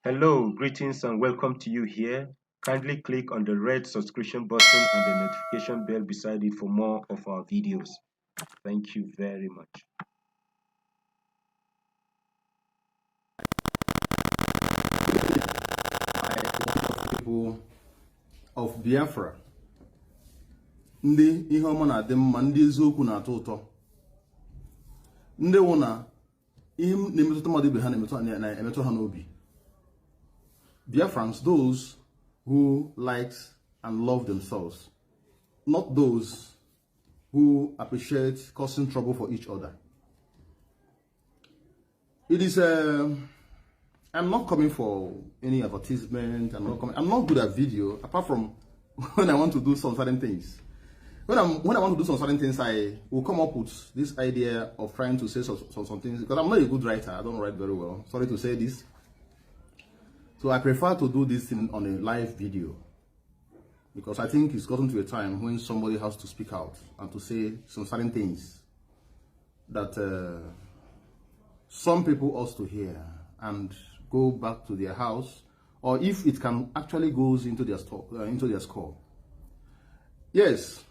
Hello, greetings and welcome to you here. Kindly click on the red subscription button and the notification bell beside it for more of our videos. Thank you very much. People of Biafra, ndị ihe ọma na-adị mma, ndị eziokwu na-atọ ụtọ, ndị wụ na ihe na-emetụta mmadụ ibe ha na-emetụ ha n'obi. Biafrans, those who like and love themselves, not those who appreciate causing trouble for each other. It is I'm not coming for any advertisement. I'm not good at video, apart from when I want to do some certain things. When I want to do some certain things, I will come up with this idea of trying to say some things, because I'm not a good writer. I don't write very well. Sorry to say this. So I prefer to do this on a live video, because I think it's gotten to a time when somebody has to speak out and to say some certain things that some people ought to hear and go back to their house, or if it can actually goes into their skull. Yes,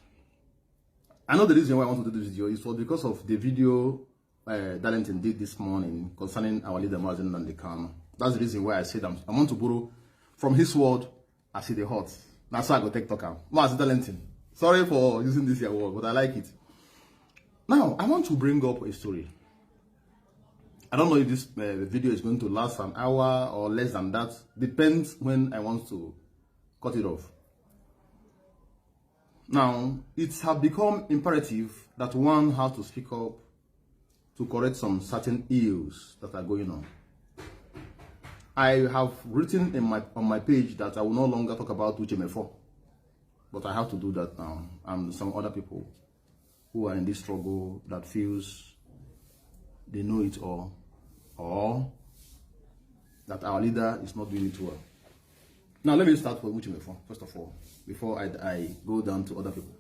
I know the reason why I want to do this video is because of the video Darlington did this morning concerning our leader Mazi Nnamdi Kanu. That's the reason why I said I want to borrow from his word. I see the hot. That's why I go take talk out. Mazi Darlington. Sorry for using this here word, but I like it. Now I want to bring up a story. I don't know if this video is going to last an hour or less than that. Depends when I want to cut it off. Now, it has become imperative that one has to speak up to correct some certain ills that are going on. I have written on my page that I will no longer talk about Uchemefo, but I have to do that now, and some other people who are in this struggle that feels they know it all, or that our leader is not doing it well. Now let me start with Uchemefo first of all, before I go down to other people.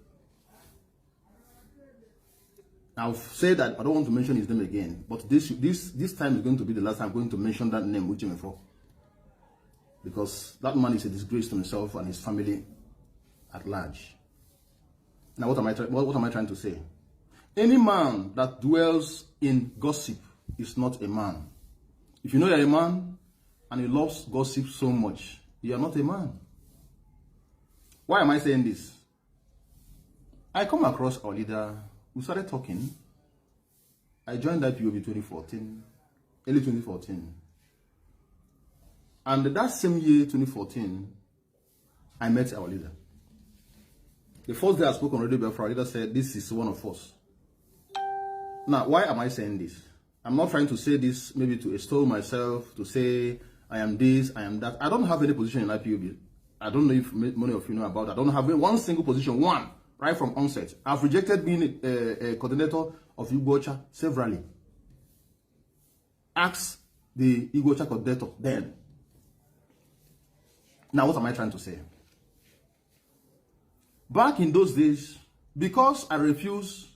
I've said that I don't want to mention his name again, but this time is going to be the last time I'm going to mention that name, Uchemefo, because that man is a disgrace to himself and his family at large. Now what am I trying to say? Any man that dwells in gossip is not a man. If you know you're a man and you love gossip so much, you are not a man. Why am I saying this? I come across our leader. We started talking. I joined IPOB 2014, early 2014. And that same year, 2014, I met our leader. The first day I spoke on radio before, our leader said, "This is one of us." Now, why am I saying this? I'm not trying to say this maybe to extol myself, to say I am this, I am that. I don't have any position in IPOB. I don't know if many of you know about that. I don't have one single position, right from onset. I've rejected being a coordinator of Igbocha severally. Ask the Igbocha coordinator then. Now, what am I trying to say? Back in those days, because I refused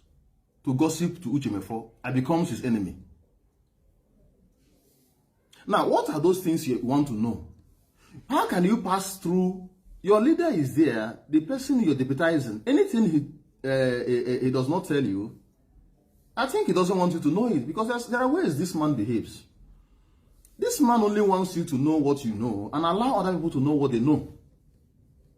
to gossip to Uchemefo, I become his enemy. Now, what are those things you want to know? How can you pass through? Your leader is there, the person you're deputizing, anything he does not tell you, I think he doesn't want you to know it, because there are ways this man behaves. This man only wants you to know what you know and allow other people to know what they know.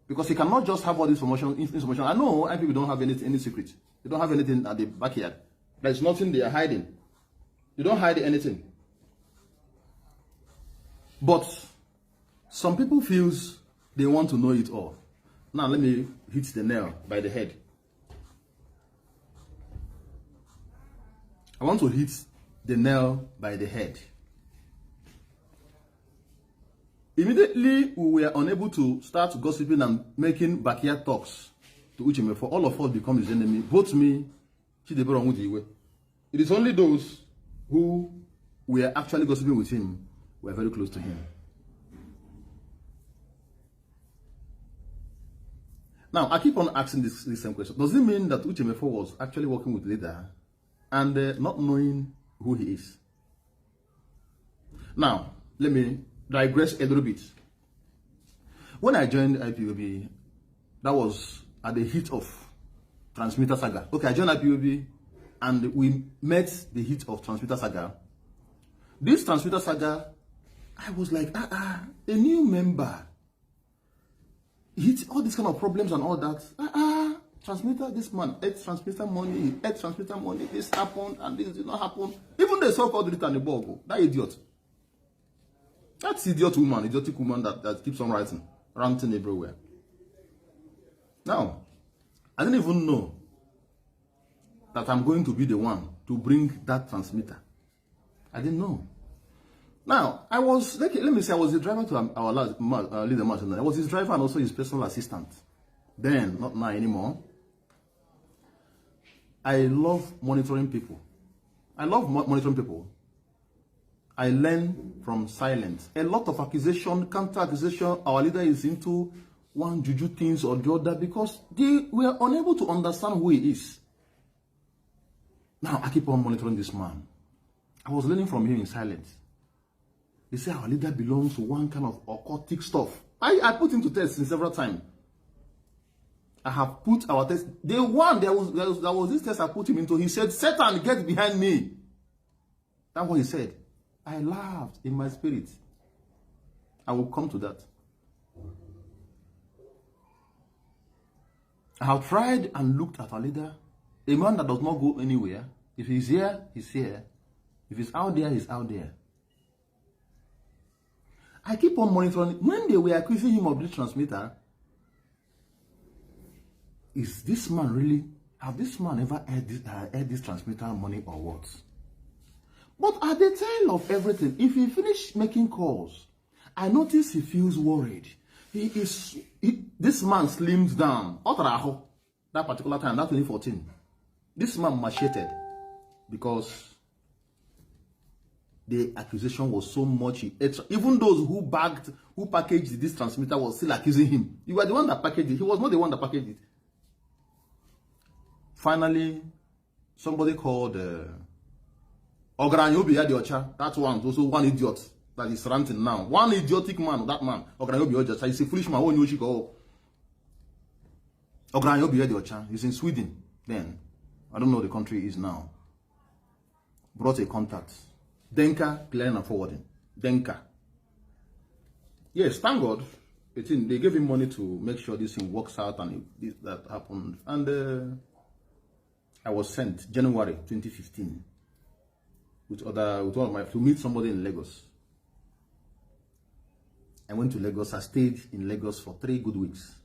Because he cannot just have all this information. I know people don't have any secret. They don't have anything at the backyard. There's nothing they are hiding. You don't hide anything. But some people feel they want to know it all. Now let me hit the nail by the head. I want to hit the nail by the head. Immediately we were unable to start gossiping and making backyard talks to Uchemefo. All of us become his enemy. Both me, Chidebere Onwudiwe. It is only those who were actually gossiping with him were very close to him. Now, I keep on asking this same question. Does it mean that Uchemefo was actually working with the leader and not knowing who he is? Now, let me digress a little bit. When I joined IPOB, that was at the heat of transmitter saga. Okay, I joined IPOB and we met the heat of transmitter saga. This transmitter saga, I was like, a new member. Hit all these kind of problems and all that. Transmitter, this man ate transmitter money, this happened and this did not happen. Even the so-called written above, that idiot. That's idiotic woman that keeps on ranting everywhere. Now, I didn't even know that I'm going to be the one to bring that transmitter. I didn't know. Now, I was, let me say, I was the driver to our leader, Martin. I was his driver and also his personal assistant. Then, not now anymore. I love monitoring people. I love monitoring people. I learn from silence. A lot of accusation, counter-accusation, our leader is into one juju things or the other because they were unable to understand who he is. Now, I keep on monitoring this man. I was learning from him in silence. They say our leader belongs to one kind of occultic stuff. I put him to test several times. I have put our test. Day one, there was this test I put him into. He said, Satan, get behind me. That's what he said. I laughed in my spirit. I will come to that. I have tried and looked at our leader. A man that does not go anywhere. If he's here, he's here. If he's out there, he's out there. I keep on monitoring. When they were accusing him of this transmitter, is this man really, have this man ever had this transmitter money or what? But at the tail of everything, if he finished making calls, I notice he feels worried. This man slimmed down. That particular time, that 2014. This man macheted because the accusation was so much. Even those who packaged this transmitter was still accusing him. You were the one that packaged it. He was not the one that packaged it. Finally, somebody called Ogranyobi Adiocha. That one, also one idiot that is ranting now. One idiotic man, that man, Ogranyobi Adiocha. He's a foolish man. Ogranyobi Adiocha. He's in Sweden then. I don't know the country is now. Brought a contact. Denka, clearing and forwarding. Denka. Yes, thank God. They gave him money to make sure this thing works out and that happened. And I was sent January 2015 with one of my to meet somebody in Lagos. I went to Lagos. I stayed in Lagos for 3 good weeks.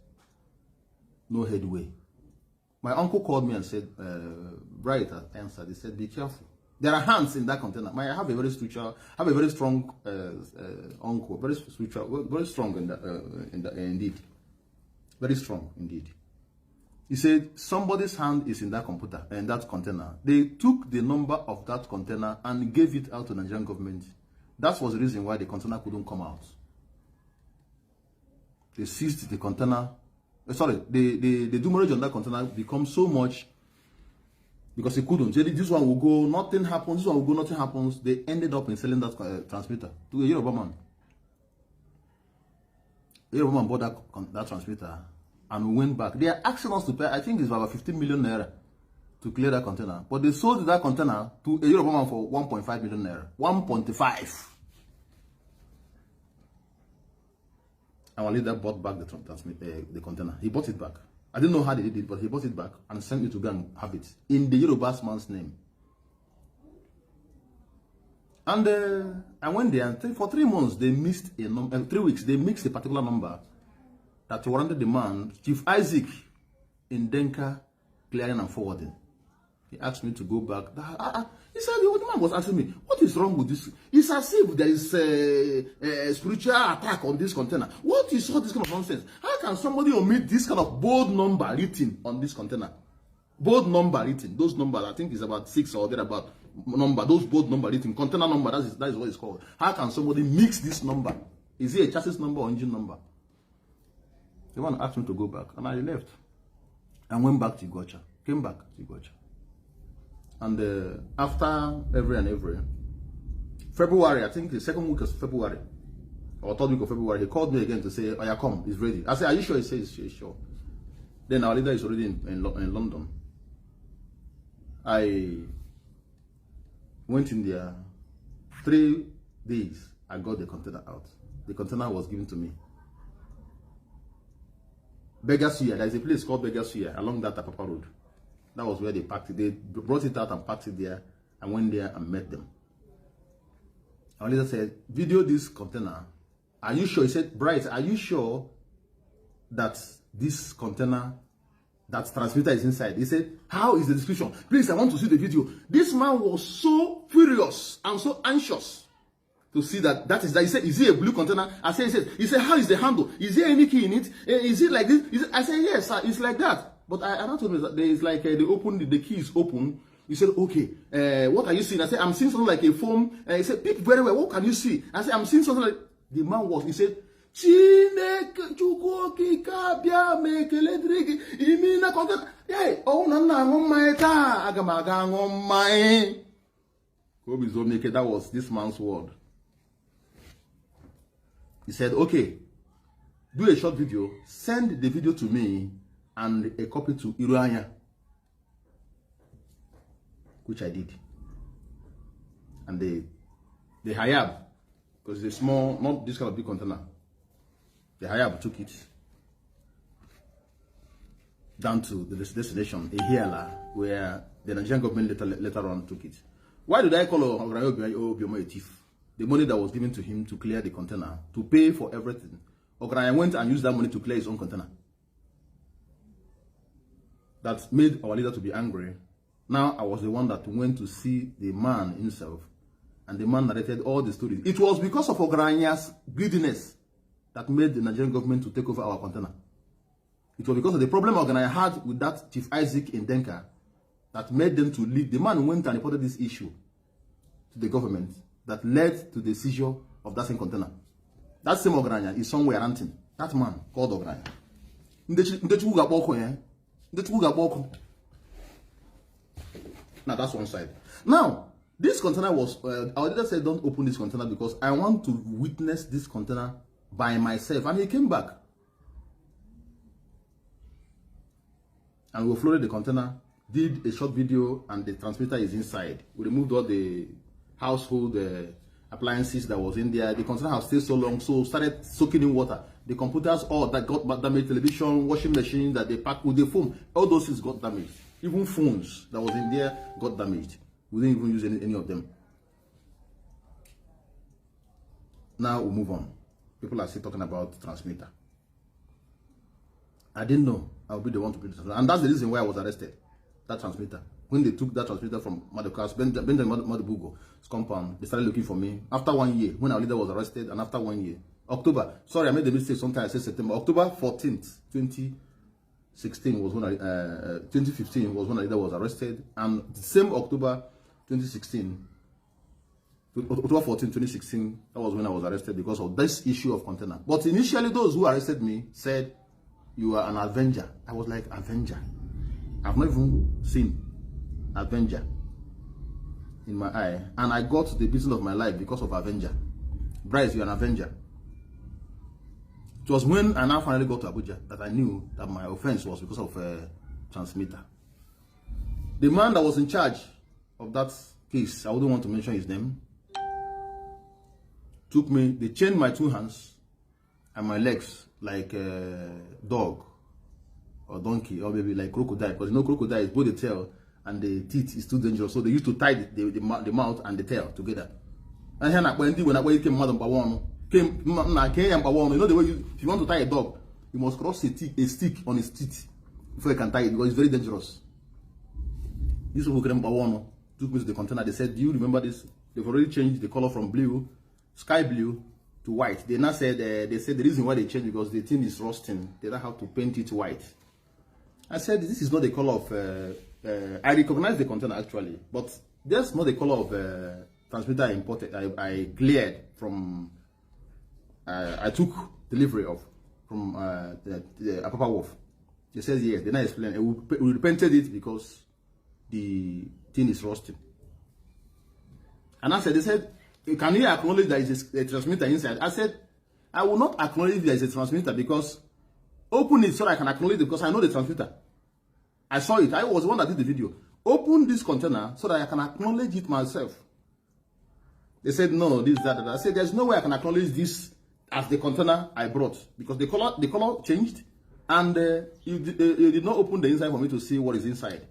No headway. My uncle called me and said, right, I answered. He said, be careful. There are hands in that container. I have a very spiritual, very strong uncle, very spiritual, very strong indeed. Very strong indeed. He said somebody's hand is in that computer, in that container. They took the number of that container and gave it out to the Nigerian government. That was the reason why the container couldn't come out. They seized the container. Sorry, the demurrage on that container becomes so much because he couldn't. This one will go, nothing happens. This one will go, nothing happens. They ended up in selling that transmitter to a Yoruba man. A Yoruba man bought that transmitter and we went back. They are asking us to pay, I think it's about 15 million naira to clear that container. But they sold that container to a Yoruba man for 1.5 million naira. 1.5. Our leader bought back the container. He bought it back. I didn't know how they did it, but he bought it back and sent me to go and have it in the Yoruba man's name. And I went there, and for 3 months they missed a number. 3 weeks they mixed a particular number that warranted the man, Chief Isaac, in Denka, clearing and forwarding. He asked me to go back. He said, the man was asking me, what is wrong with this? It's as if there is a spiritual attack on this container. What is all this kind of nonsense? How can somebody omit this kind of bold number written on this container? Bold number written. Those numbers, I think, is about 6 or thereabout number. Those bold number written. Container number, that is what it's called. How can somebody mix this number? Is it a chassis number or engine number? The man asked me to go back, and I left. And went back to Igocha. Came back to Igocha. And after every February, I think the second week of February, or 3rd week of February, he called me again to say, oh yeah, come, it's ready. I said, are you sure? He says, sure. Then our leader is already in London. I went in there. 3 days, I got the container out. The container was given to me. Begasuya, there is a place called Begasuya along that Apapa Road. That was where they packed it. They brought it out and packed it there. I went there and met them. Our leader said, video this container. Are you sure? He said, Bright, are you sure that this container, that transmitter is inside? He said, how is the description? Please, I want to see the video. This man was so furious and so anxious to see that is that. He said, is it a blue container? I said, he said, how is the handle? Is there any key in it? Is it like this? I said, yes, sir, it's like that. But I told him that there is like, the key is open. He said, okay, what are you seeing? I said, I'm seeing something like a foam. He said, pick very well, what can you see? I said, I'm seeing something like, the man was, he said, hey, that was this man's word. He said, okay, do a short video, send the video to me and a copy to Iruanya, which I did. And the Hayab, because it's a small, not this kind of big container, the Hayab took it down to the destination, Ehiala, where the Nigerian government later on took it. Why did I call Obioma a thief? The money that was given to him to clear the container, to pay for everything. Ogaraya went and used that money to clear his own container. That made our leader to be angry. Now I was the one that went to see the man himself, and the man narrated all the stories. It was because of Ogaraya's greediness that made the Nigerian government to take over our container. It was because of the problem Ogaraya had with that Chief Isaac in Denka that made them to leave. The man went and reported this issue to the government that led to the seizure of that same container. That same Ogaraya is somewhere ranting. That man called Ogaraya. Now that's one side. Now, this container was, our leader said, don't open this container because I want to witness this container by myself. And he came back. And we flooded the container, did a short video, and the transmitter is inside. We removed all the household appliances that was in there. The container has stayed so long, so started soaking in water. The computers, all that got damaged, television, washing machine that they packed with the foam, all those things got damaged. Even phones that was in there got damaged. We didn't even use any of them. Now we move on. People are still talking about transmitter. I didn't know I would be the one to put the transmitter. And that's the reason why I was arrested. That transmitter. When they took that transmitter from Madukas, Benjamin Madubugo's compound, they started looking for me. After 1 year, when our leader was arrested, and after 1 year, October, sorry, I made the mistake sometimes, I said September, October 14th, 2016 was when 2015 was when our leader was arrested, and the same October 2016, October 14, 2016, that was when I was arrested because of this issue of container. But initially, those who arrested me said, you are an Avenger. I was like, Avenger? I've not even seen Avenger in my eye. And I got the business of my life because of Avenger. Bryce, you're an Avenger. It was when I now finally got to Abuja that I knew that my offense was because of a transmitter. The man that was in charge of that case, I wouldn't want to mention his name, took me, they chained my 2 hands and my legs like a dog or donkey, or maybe like crocodile, because you know crocodile is both the tail and the teeth is too dangerous, so they used to tie the mouth and the tail together. And here when I came mad on came you know the way if you want to tie a dog, you must cross a stick on his teeth before you can tie it, because it's very dangerous. These people took me to the container. They said, do you remember this? They've already changed the color from blue, sky blue, to white. They now said they said the reason why they changed because the thing is rusting. They don't have to paint it white. I said, this is not the color of I recognize the container actually, but that's not the color of transmitter I imported. I cleared from I took delivery of from the Apapa Wharf. They said yes. They now explained we repented it because the thing is rusting. And I said, they said, can you acknowledge that it's a transmitter inside? I said, I will not acknowledge there is a transmitter because open it so that I can acknowledge it because I know the transmitter. I saw it. I was the one that did the video. Open this container so that I can acknowledge it myself. They said, no, this, that, that. I said, there's no way I can acknowledge this as the container I brought because the color changed and you did not open the inside for me to see what is inside.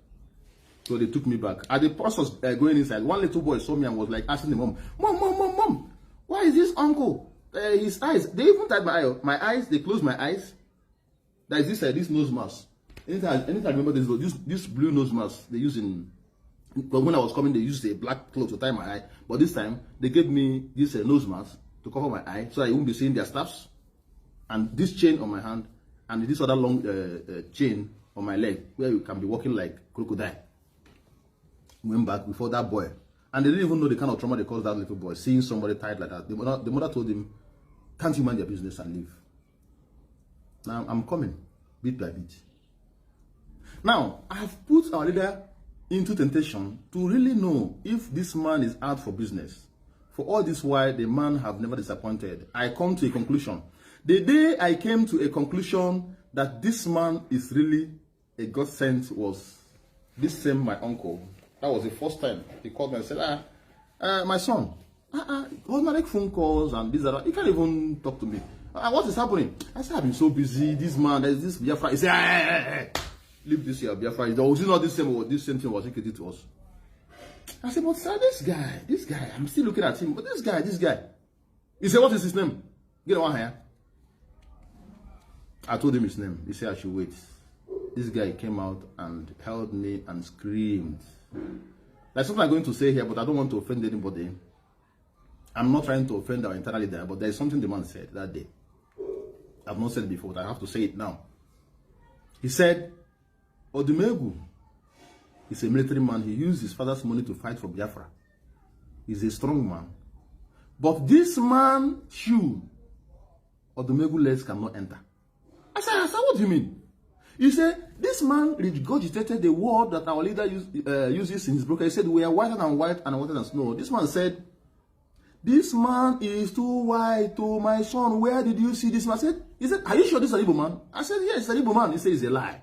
So they took me back. At the process going inside, one little boy saw me and was like asking the mom, Mom, why is this uncle? His eyes, they even tied my eyes, they closed my eyes. There is this nose mask. Anytime I remember this blue nose mask they use in, but when I was coming, they used a black cloth to tie my eye. But this time, they gave me this nose mask to cover my eye so I won't be seeing their staffs. And this chain on my hand, and this other long chain on my leg, where you can be walking like crocodile. Went back before that boy. And they didn't even know the kind of trauma they caused that little boy, seeing somebody tied like that. The mother told him, can't you mind your business and leave? Now, I'm coming, bit by bit. Now, I have put our leader into temptation to really know if this man is out for business. For all this while, the man have never disappointed. I come to a conclusion. The day I came to a conclusion that this man is really a God sent was this same my uncle. That was the first time he called me and said, my son, automatic phone calls and this and that. He can't even talk to me. What is happening? I said, I've been so busy. This man, there's this Biafra. He said, hey. Leave this here, Biafra. Was it not this same thing was he to us? I said, but sir, this guy, I'm still looking at him. But this guy. He said, what is his name? Get one here. I told him his name. He said I should wait. This guy came out and held me and screamed. There's something I'm going to say here, but I don't want to offend anybody. I'm not trying to offend our internal leader, but there's something the man said that day. I've not said it before, but I have to say it now. He said, Odumegu is a military man. He used his father's money to fight for Biafra. He's a strong man. But this man shoe, Odumegu legs cannot enter. I said, what do you mean? He said, this man regurgitated the word that our leader uses in his book. He said, we are whiter than white and whiter than snow. This man said, this man is too white. Oh, my son, where did you see this man? He said, are you sure this is an Igbo man? I said, yes, it's an Igbo man. He said, it's a lie.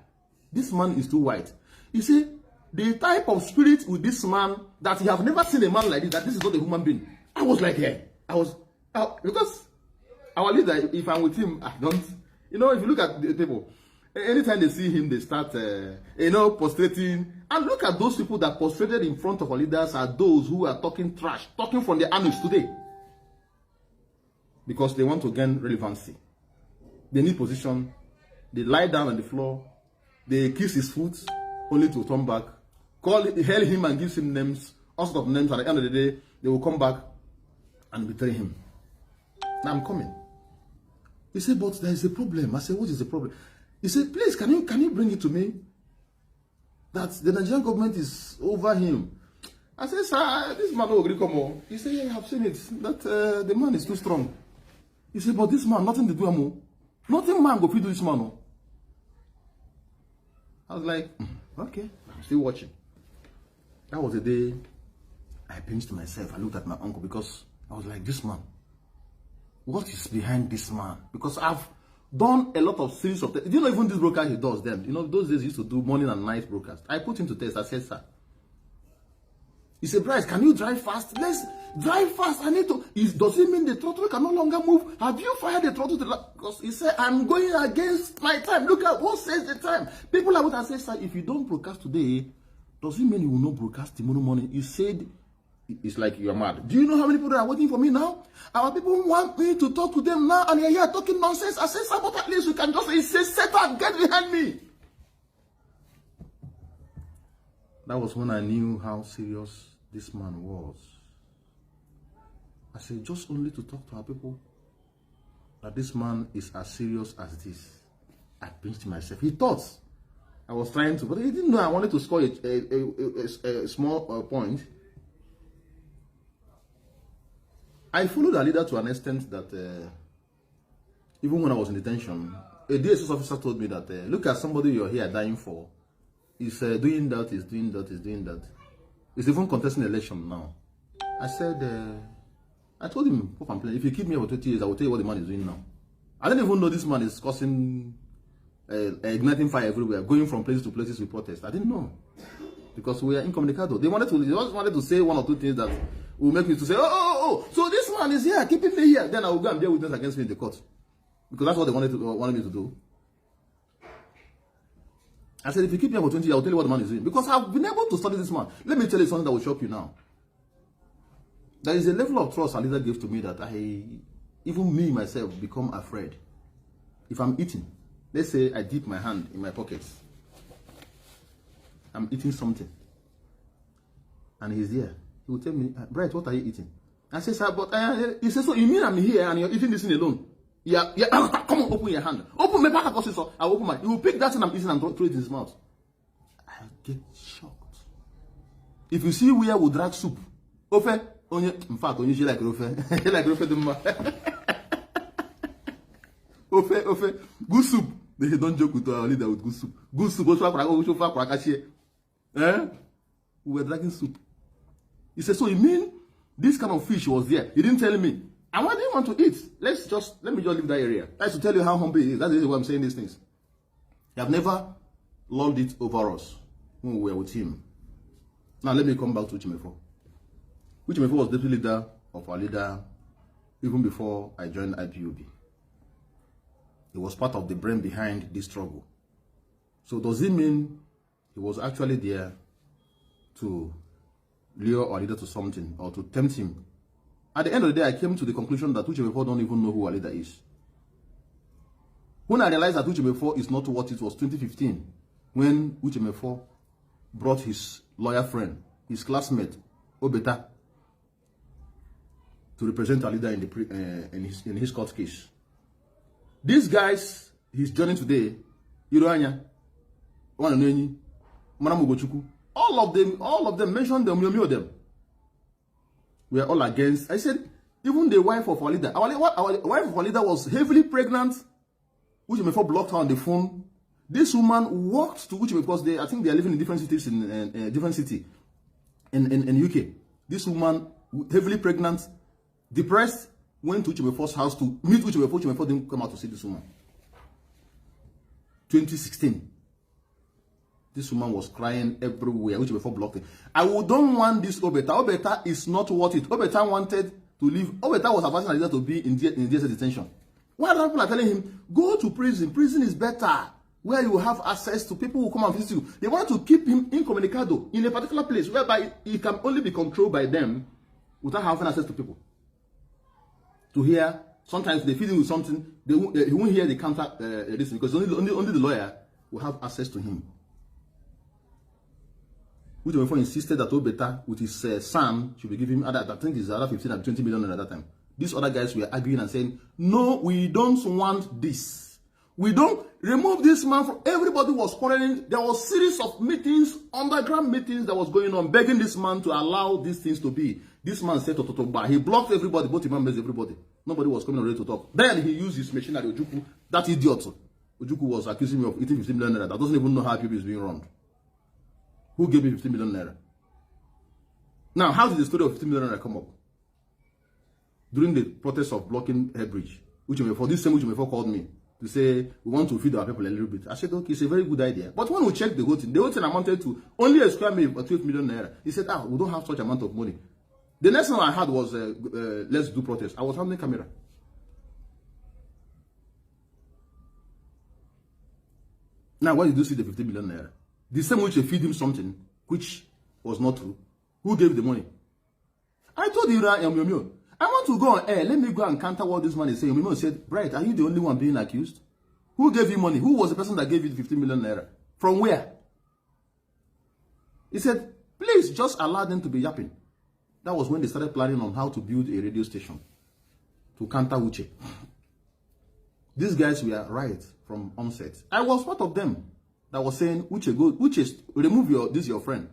This man is too white. He said, the type of spirit with this man, that you have never seen a man like this, that this is not a human being. I was like, yeah. Because our leader, if I'm with him, I don't, if you look at the people, anytime they see him, they start, prostrating. And look at those people that prostrated in front of our leaders are those who are talking trash, talking from their anus today. Because they want to gain relevancy. They need position. They lie down on the floor. They kiss his foot, only to turn back. Hail him and give him names, all sorts of names. At the end of the day, they will come back and betray him. Now I'm coming. He said, but there is a problem. I said, what is the problem? He said, please, can you bring it to me? That the Nigerian government is over him. I said, sir, this man will agree come on. He said, yeah, I have seen it. That the man is too strong. He said, but this man, nothing to do him. Nothing man go feed this man. No. I was like, okay, I'm still watching. That was the day I pinched myself. I looked at my uncle because I was like, this man, what is behind this man? Because I've done a lot of series of tests. Even this broadcast he does them. Those days he used to do morning and night broadcast. I put him to test. I said, sir. He said, Bryce, can you drive fast? Let's drive fast. I need to. Does it mean the throttle can no longer move? Have you fired the throttle? Because he said, I'm going against my time. Look at what says the time. People are going to say, sir, if you don't broadcast today, does it mean you will not broadcast tomorrow morning? He said, it's like you're mad. Do you know how many people are waiting for me now? Our people want me to talk to them now, and you're here talking nonsense. I said, sir, but at least you can just say, Satan, get behind me. That was when I knew how serious this man was. I said, just only to talk to our people, that this man is as serious as this. I pinched myself. He thought I was trying to, but he didn't know I wanted to score a small point. I followed our leader to an extent that even when I was in detention, a DSS officer told me that, look at somebody you're here dying for. He's doing that, he's doing that, he's doing that. He's even contesting the election now. I said, I told him, if you keep me for 20 years, I will tell you what the man is doing now. I didn't even know this man is causing igniting fire everywhere, going from places to places with protest. I didn't know. Because we are incommunicado. They just wanted to say one or two things that will make me to say, so this man is here, keeping me here. Then I will go and bear witness against me in the court. Because that's what they wanted me to do. I said, if you keep me for 20 years, I'll tell you what the man is doing. Because I've been able to study this man. Let me tell you something that will shock you now. There is a level of trust a leader gives to me that even me myself become afraid. If I'm eating, let's say I dip my hand in my pockets. I'm eating something. And he's there. He will tell me, Bright, what are you eating? I say, sir, but he says, so you mean I'm here and you're eating this thing alone? Yeah, come on, open your hand. Open my back, so I open my. He will pick that thing I'm eating and throw it in his mouth. I get shocked. If you see where we drag soup, in fact, only like Rofe, like Rofe Dumba. Ofe, good soup. They don't joke with our leader with good soup. Good soup, we were dragging soup. He said, so you mean this kind of fish was there? He didn't tell me. And what do you want to eat? Let me just leave that area. That's to tell you how humble he is. That's the reason why I'm saying these things. They have never lulled it over us when we were with him. Now let me come back to Uchimefo. Uchimefo was deputy leader of our leader even before I joined IPOB. He was part of the brain behind this struggle. So does it mean he was actually there to lure our leader to something or to tempt him? At the end of the day, I came to the conclusion that Uchimefo don't even know who our leader is. When I realized that Uchimefo is not what it was 2015, when Uchimefo brought his lawyer friend, his classmate, Obeta, to represent our leader in his court case. These guys, he's joining today, Iroanya, Wananeni, Manamugochuku, all of them, mentioned them, of them. We are all against. I said, even the wife of our leader, our wife of our leader was heavily pregnant. Uchimefo blocked her on the phone. This woman walked to Uchimefo because I think they are living in different cities in different city in UK. This woman, heavily pregnant, depressed, went to Uchimefo's house to meet Uchimefo. Uchimefo didn't come out to see this woman. 2016. This woman was crying everywhere. Uchimefo blocked it. I don't want this Obeta. Obeta is not worth it. Obeta wanted to leave. Obeta was advising Alida to be in DSS detention. Why are people telling him, go to prison? Prison is better, where you have access to people who come and visit you. They want to keep him incommunicado in a particular place whereby he can only be controlled by them without having access to people. To hear, sometimes they feed him with something, he won't hear the counter this because only the lawyer will have access to him. Uchimefo insisted that Obeta with his son should be giving him, I think it's around 15 and 20 million at that time. These other guys were arguing and saying, no, we don't want this. We don't remove this man from. Everybody was quarreling. There was a series of meetings, underground meetings that was going on, begging this man to allow these things to be. This man said to he blocked everybody, both members, everybody. Nobody was coming ready to talk. Then he used his machinery, Ojuku, that idiot. Ojuku was accusing me of eating 15 million naira. That doesn't even know how people is being run. Who gave me 15 million naira? Now, how did the story of 15 million naira come up? During the protest of blocking Headbridge, Uchimefo, this same Uchimefo called me to say, we want to feed our people a little bit. I said, okay, it's a very good idea. But when we checked the whole thing amounted to only a square meal of 12 million naira. He said, we don't have such amount of money. The next thing I had was, let's do protest. I was handling camera. Now, why did you see the 15 million naira? The same way you feed him something, which was not true. Who gave the money? I told you, I want to go on air. Let me go and counter what this man is saying. Yomyo said, Bright, are you the only one being accused? Who gave you money? Who was the person that gave you the 15 million naira? From where? He said, please just allow them to be yapping. That was when they started planning on how to build a radio station to counter Uche. These guys were right from onset. I was part of them that was saying, Uche, remove your friend.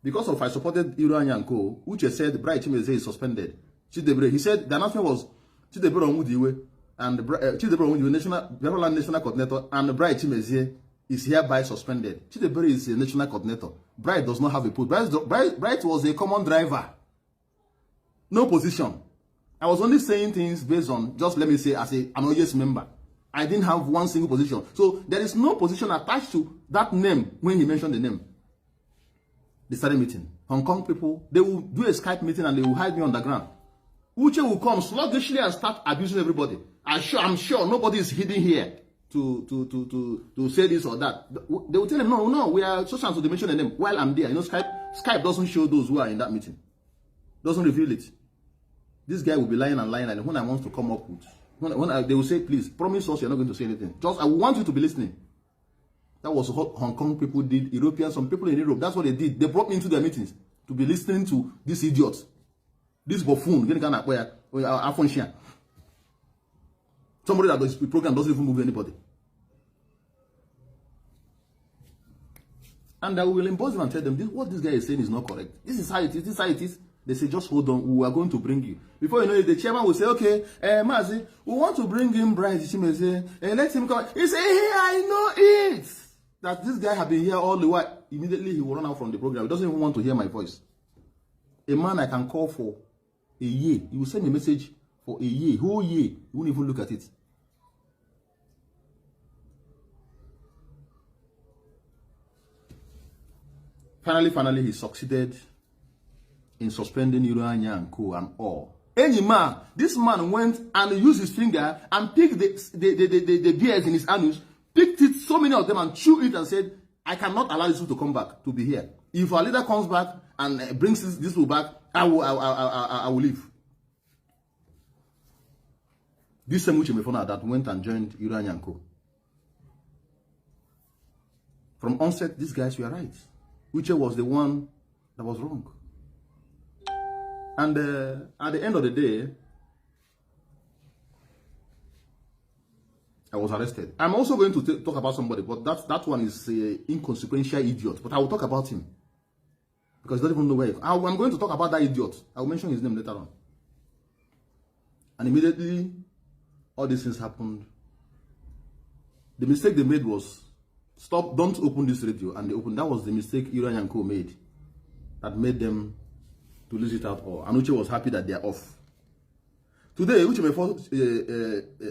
Because of I supported Iroanya and Co., Uche said, Bright Chimeze is suspended. Chidebre, he said the announcement was Chidebre Onwudiwe and Chidebre Onwudiwe, national coordinator, and Bright Chimeze is hereby suspended. Chidebre is a national coordinator. Bright does not have a post. Bright was a common driver. No position. I was only saying things based on, just let me say, as an OYS member. I didn't have one single position. So there is no position attached to that name when he mentioned the name. They started meeting. Hong Kong people, they will do a Skype meeting and they will hide me on the ground. Uche will come sluggishly and start abusing everybody. I'm sure nobody is hidden here to say this or that. They will tell him, no, we are so to mention the name while I'm there. You know, Skype doesn't show those who are in that meeting. Doesn't reveal it. This guy will be lying and lying, and when I want to come up with, they will say, please, promise us you're not going to say anything. Just, I want you to be listening. That was what Hong Kong people did, Europeans, some people in Europe. That's what they did. They brought me into their meetings to be listening to this idiot, this buffoon. Somebody that does the program doesn't even move anybody. And I will emboss them and tell them, what this guy is saying is not correct. This is how it is. This is how it is. They say, just hold on. We are going to bring you. Before you know it, the chairman will say, okay, Mazi, we want to bring him Brian. She may say, let him come. He say, hey, I know it. That this guy have been here all the while. Immediately he will run out from the program. He doesn't even want to hear my voice. A man I can call for a year. He will send me a message for a year, whole year. He won't even look at it. Finally, he succeeded in suspending Iroanya and Co. and all. Any man, this man went and used his finger and picked the beards in his anus, picked it, so many of them, and chewed it and said, I cannot allow this to come back, to be here. If our leader comes back and brings this back, I will leave. This same Uchemefona that went and joined Iroanya and Co. From onset, these guys were right. Uche was the one that was wrong. And at the end of the day, I was arrested. I'm also going to talk about somebody, but that one is an inconsequential idiot. But I will talk about him. Because he doesn't even know where. I'm going to talk about that idiot. I will mention his name later on. And immediately, all these things happened. The mistake they made was, don't open this radio. And they opened. That was the mistake Iroanya and Co made. That made them to lose it out all. And Uche was happy that they are off. Today, Uche before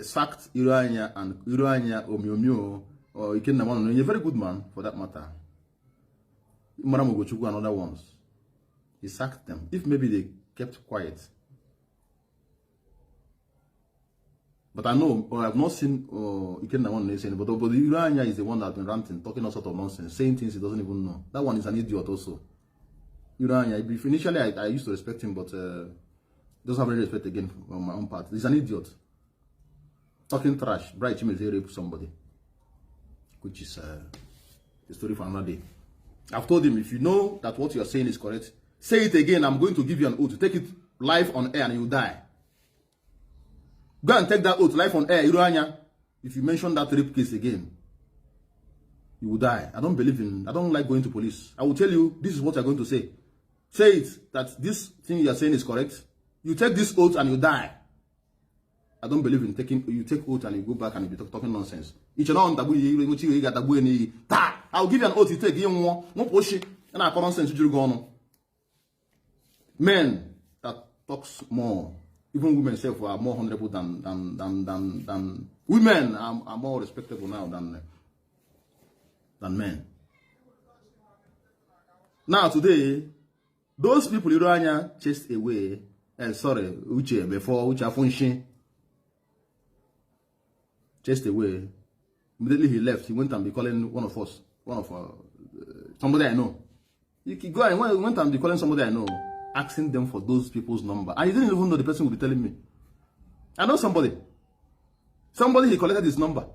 sacked Iroanya and Iroanya Omiomio or Ikenna Nnamdi, a very good man for that matter. Maram Ogochukwu and other ones. He sacked them. If maybe they kept quiet. But I know, or I have not seen Ikenna Nnamdi saying, but Iroanya is the one that's been ranting, talking all sort of nonsense, saying things he doesn't even know. That one is an idiot also. Initially, I used to respect him, but doesn't have any respect again on my own part. He's an idiot. Talking trash. Bright Chimeze raped somebody. Which is a story for another day. I've told him, if you know that what you're saying is correct, say it again. I'm going to give you an oath. Take it live on air and you die. Go and take that oath live on air, Iroanya. If you mention that rape case again, you will die. I don't like going to police. I will tell you, this is what you're going to say. Say it, that this thing you're saying is correct. You take this oath and you die. I don't believe in you take oath and you go back and you be talking nonsense. I'll give you an oath you take. And I nonsense. Men that talks more, even women self are more honorable than women are more respectable now than men. Now today, those people Iroanya chased away. Uche before Uche Afunshin chased away. Immediately he left. He went and be calling one of us, somebody I know. He go and went and be calling somebody I know, asking them for those people's number. And he didn't even know the person would be telling me. I know somebody. Somebody, he collected his number.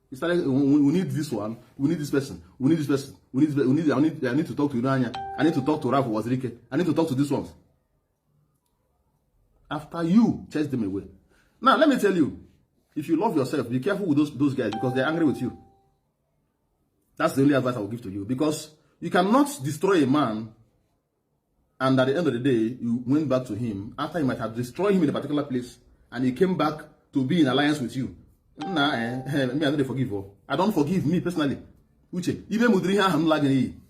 He started, we need this one, we need this person, we need this person, I need to talk to Iroanya, I need to talk to Ralph Wazirike, I need to talk to this one. After you chase them away. Now, let me tell you, if you love yourself, be careful with those guys because they're angry with you. That's the only advice I will give to you. Because you cannot destroy a man and at the end of the day, you went back to him after you might have destroyed him in a particular place and he came back to be in alliance with you. Nah, me, I don't forgive. I don't forgive me personally. Uche, even Mudriha, I'm lagging.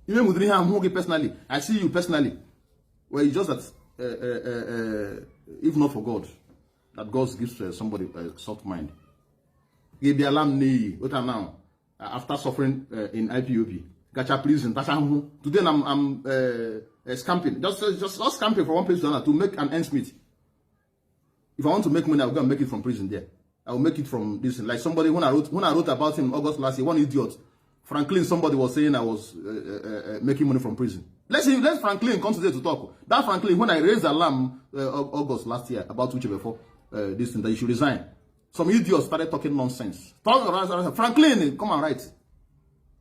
Even Mudriha, I'm personally. I see you personally. Well, it's just that, if not for God, that God gives somebody a soft mind. Give the alarm what am now? After suffering in IPOB, Gacha prison. Today I'm scamping, just scamping from one place to another to make an ends meet. If I want to make money, I'll go and make it from prison there. I will make it from this. Like somebody when I wrote about him in August last year, one idiot, Franklin. Somebody was saying I was making money from prison. Let Franklin come today to talk. That Franklin, when I raised the alarm August last year about which before this thing that you should resign, some idiots started talking nonsense. Franklin, come and write.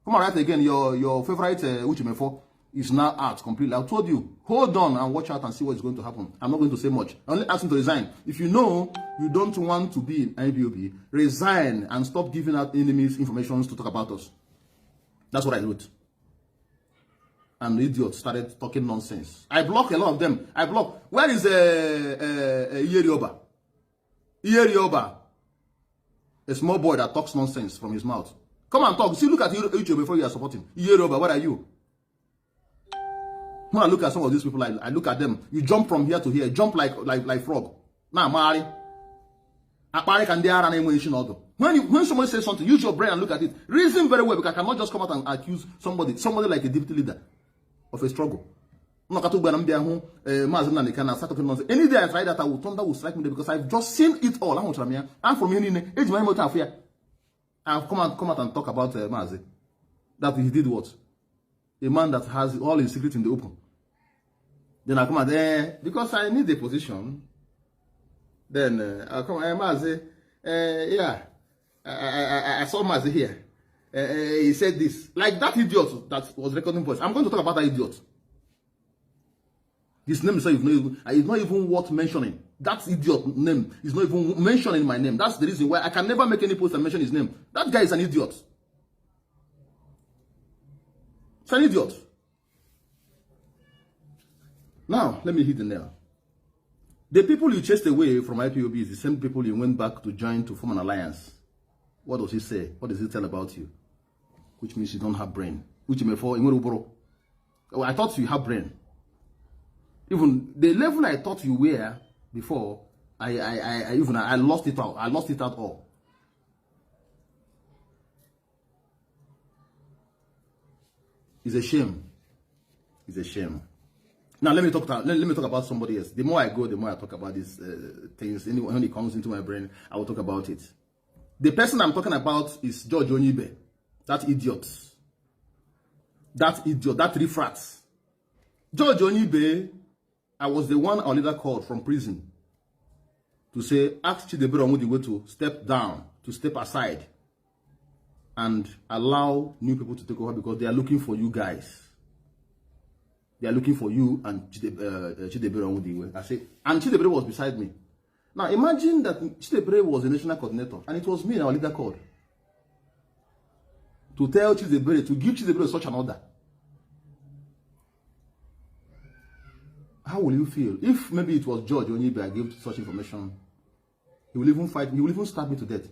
Come and write again. Your favorite which before is now out completely. I told you, hold on and watch out and see what's going to happen. I'm not going to say much. I only ask him to resign. If you know you don't want to be in IPOB, resign and stop giving out enemies information to talk about us. That's what I wrote. And the idiots started talking nonsense. I blocked a lot of them. I blocked. Where is Iyerioba? Iyerioba, a small boy that talks nonsense from his mouth. Come and talk. See, look at YouTube before you are supporting. Iyerioba, where are you? When I look at some of these people, I look at them. You jump from here to here, jump like frog. Now, Mari. When somebody says something, use your brain and look at it. Reason very well, because I cannot just come out and accuse somebody like a deputy leader of a struggle. Mazi Nnamdi Kanu start talking nonsense. Any day I try that, thunder will strike me because I've just seen it all. I'm from here. I've come out and talk about Mazi. That he did what? A man that has all his secrets in the open. Then I come out there because I need a position. Then I come, Mazi, yeah, I saw Mazi here. He said this. Like that idiot that was recording voice. I'm going to talk about that idiot. His name is not even worth mentioning. That idiot name is not even mentioning my name. That's the reason why I can never make any post and mention his name. That guy is an idiot. It's an idiot. Now, let me hit the nail. The people you chased away from IPOB is the same people you went back to join to form an alliance. What does he say? What does he tell about you? Which means you don't have brain. Which may fall in. I thought you have brain. Even the level I thought you were before, I lost it out. I lost it out all. It's a shame. It's a shame. Now let me talk about somebody else. The more I go, the more I talk about these things. When it comes into my brain, I will talk about it. The person I'm talking about is George Onyibe. That idiot. That idiot. That refrat. George Onyibe, I was the one our leader called from prison to say, ask Chidebere Onwudiwe to step down, to step aside, and allow new people to take over because they are looking for you guys. They are looking for you and Chidebere Onwudiwe. I say, and Chidebere was beside me. Now imagine that Chidebere was a national coordinator, and it was me, our leader, called to tell Chidebere, to give Chidebere such an order. How will you feel if maybe it was George Onyibe I gave such information? He will even fight. He will even stab me to death.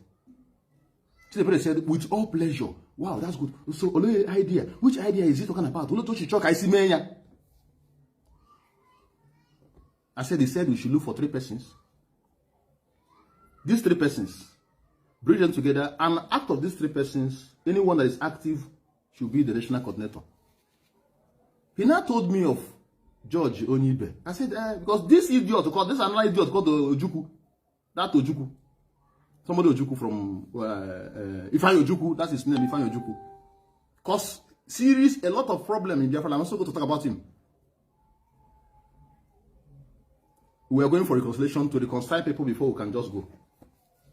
Chidebere said, with all pleasure. Wow, that's good. So, only idea. Which idea is he talking about? I said, he said we should look for 3 persons. These 3 persons, bring them together, and out of these 3 persons, anyone that is active should be the national coordinator. He now told me of George Onyibe. I said, because this idiot, this another idiot called Ojukwu, that Ojukwu, somebody Ojukwu from Ifeanyi Ojukwu, that's his name, Ifeanyi Ojukwu, caused a lot of problem in Biafra. I'm also going to talk about him. We are going for reconciliation to reconcile people before we can just go.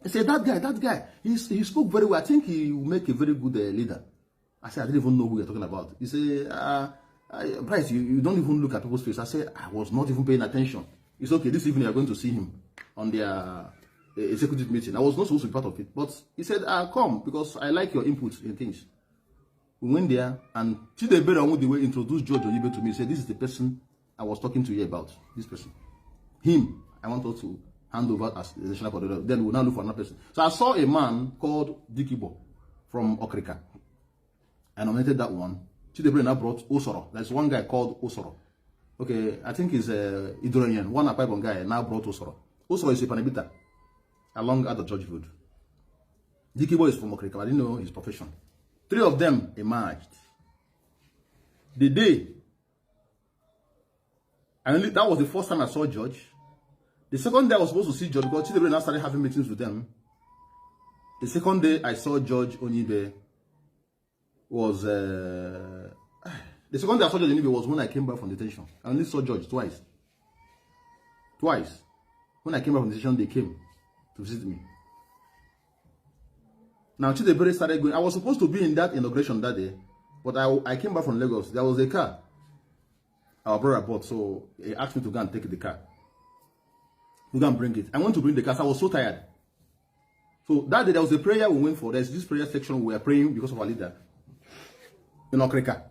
I said, that guy, he spoke very well. I think he will make a very good leader. I said, I didn't even know who you're talking about. He said, Bryce, you don't even look at people's face. I said, I was not even paying attention. It's okay, this evening you're going to see him on their executive meeting. I was not supposed to be part of it. But he said, come, because I like your input in things. We went there, and Chidebere Onwudiwe introduced George Onyibe to me. He said, this is the person I was talking to you about. This person. Him, I want us to hand over as the national coordinator. Then we'll now look for another person. So I saw a man called Dikibo from Okrika. I nominated that one. Chidebere now brought Osoro. There's one guy called Osoro. Okay, I think he's Idorian. One Apaibon guy now brought Osoro. Osoro is a Panebita. along at the George Road. Dikibo is from Okrika. I didn't know his profession. 3 of them emerged. The day, and that was the first time I saw George. The second day I was supposed to see George because Chidebere now started having meetings with them. The second day I saw George Onibe was the second day I saw George Onibe was when I came back from detention. I only saw George twice. Twice. When I came back from detention, they came to visit me. Now Chidebere started going. I was supposed to be in that inauguration that day, but I came back from Lagos. There was a car our brother bought, so he asked me to go and take the car. We go and bring it. I went to bring the car, so I was so tired. So that day there was a prayer we went for. There's this prayer section we were praying because of our leader in Okrika.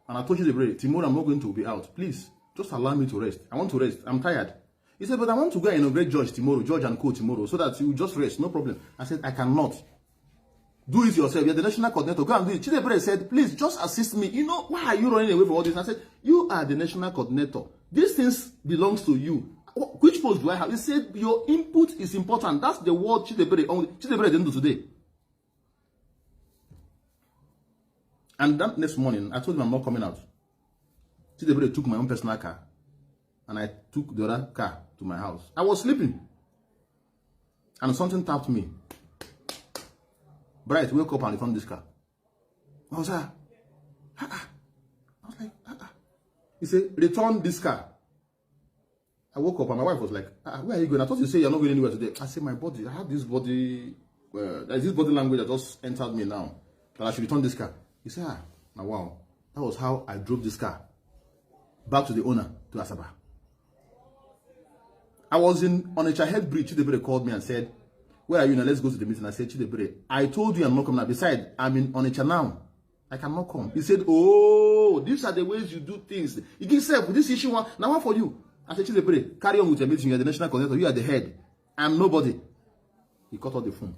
And I told Chidebere, tomorrow I'm not going to be out. Please, just allow me to rest. I want to rest. I'm tired. He said, but I want to go and inaugurate George tomorrow, George and Co tomorrow, so that you just rest, no problem. I said, I cannot. Do it yourself. You're the national coordinator. Go and do it. Chidebere said, please just assist me. You know, why are you running away from all this? I said, you are the national coordinator. These things belongs to you. Which post do I have? He said, your input is important. That's the word Chidebere didn't do today. And that next morning, I told him I'm not coming out. Chidebere took my own personal car. And I took the other car to my house. I was sleeping. And something tapped me. Bright, wake up and return this car. I was like, He said, return this car. I woke up and my wife was like, where are you going? I thought you said you're not going anywhere today. I said, my body, I have this body, there's this body language that just entered me now, that I should return this car. He said, now wow. That was how I drove this car back to the owner, to Asaba. I was in Onitsha Head Bridge. Chidebere called me and said, where are you now? Let's go to the meeting. I said, Chidebere, I told you I'm not coming now. Besides, I'm in Onitsha now. I cannot come. He said, oh, these are the ways you do things. You give self with this issue. Now what for you? I said, Chidebere, carry on with your meeting. You are the national coordinator. You are the head. I'm nobody. He cut off the phone.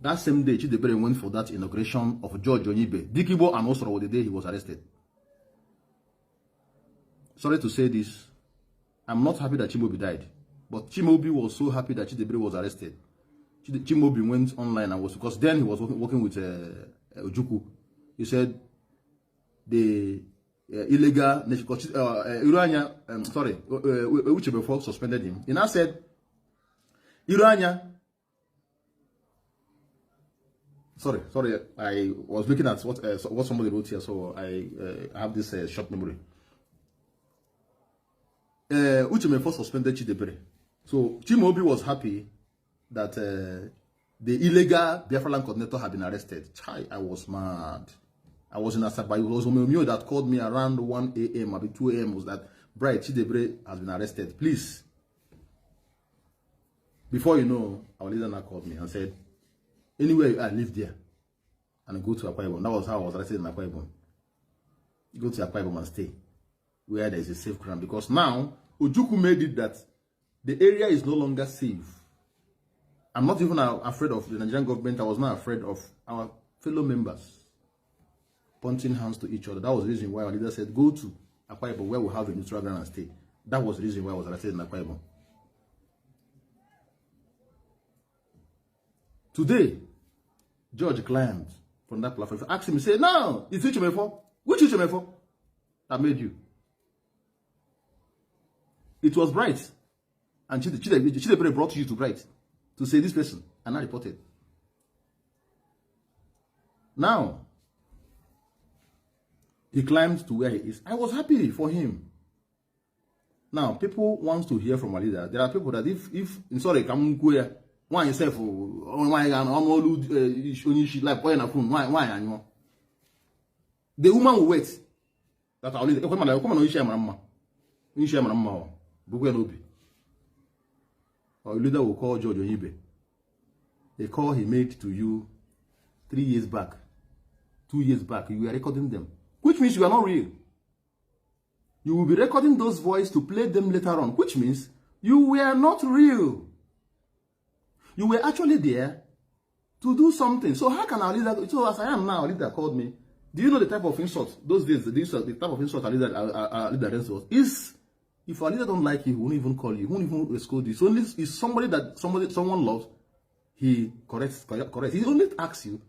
That same day, Chidebere went for that inauguration of George Onibe. Dikibo and Osoro the day he was arrested. Sorry to say this. I'm not happy that Chimaobi died. But Chimaobi was so happy that Chidebere was arrested. Chimaobi went online and was, because then he was working with Ojukwu. He said the illegal nation, Irania, which before suspended him. He now said, Irania, sorry, I was looking at what somebody wrote here, so I have this short memory. Uchemefo suspended Chidebere. So Chimaobi was happy that the illegal Biafran coordinator had been arrested. I was mad. I was in Asaba. It was Omeo that called me around 1 a.m. maybe 2 a.m. was that Bright Chidebere has been arrested. Please. Before you know, our leader now called me and said, anywhere I live there and go to Akwa Ibom. That was how I was arrested in Akwa Ibom. Go to Akwa Ibom and stay where there is a safe ground, because now Ojukwu made it that the area is no longer safe. I'm not even afraid of the Nigerian government. I was not afraid of our fellow members pointing hands to each other. That was the reason why our leader said, go to Akwa Ibom where we have a neutral ground and stay. That was the reason why I was arrested in Akwa Ibom. Today, George climbed from that platform. Asked him, he said, no, it's Uchemefo. Which Uchemefo that made you? It was Bright. And Chidebere brought you to Bright to say this person, and I reported. Now, he climbed to where he is. I was happy for him. Now, people want to hear from a leader. There are people that if sorry, come where why yourself why the woman will wait. That our leader. Come on, our leader will call George Onibe. A call he made to you 3 years back, 2 years back. You were recording them, which means you are not real. You will be recording those voices to play them later on, which means you were not real. You were actually there to do something. So how can our leader? So as I am now, our leader called me. Do you know the type of insult those days? The type of insult our leader was is If our leader don't like you, he won't even call you, he won't even scold you. So only is somebody that someone loves, he corrects. He only asks you,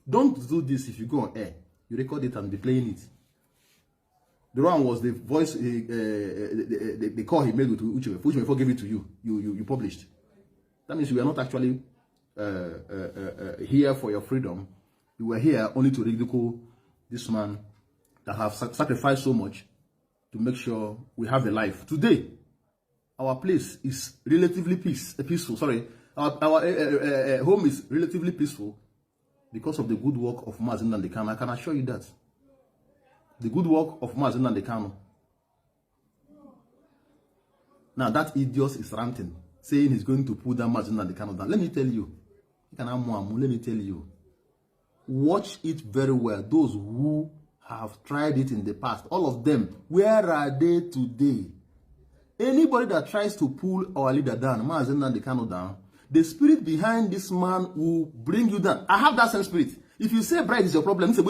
don't do this. If you go on air, you record it and be playing it. The one was the voice, the call he made with Uche before gave it to you. You published. That means you are not actually here for your freedom. You were here only to ridicule this man that have sacrificed so much to make sure we have a life. Today, our place is relatively peaceful. Sorry, our home is relatively peaceful because of the good work of Mazi Nnamdi Kanu. I can assure you that. The good work of Mazi Nnamdi Kanu. Now that idiot is ranting, saying he's going to pull down Mazi Nnamdi Kanu down. Let me tell you, let me tell you, watch it very well. Those who have tried it in the past, all of them, where are they today? Anybody that tries to pull our leader down, Mazi Nnamdi Kanu down, the spirit behind this man will bring you down. I have that same spirit. If you say pride is your problem, that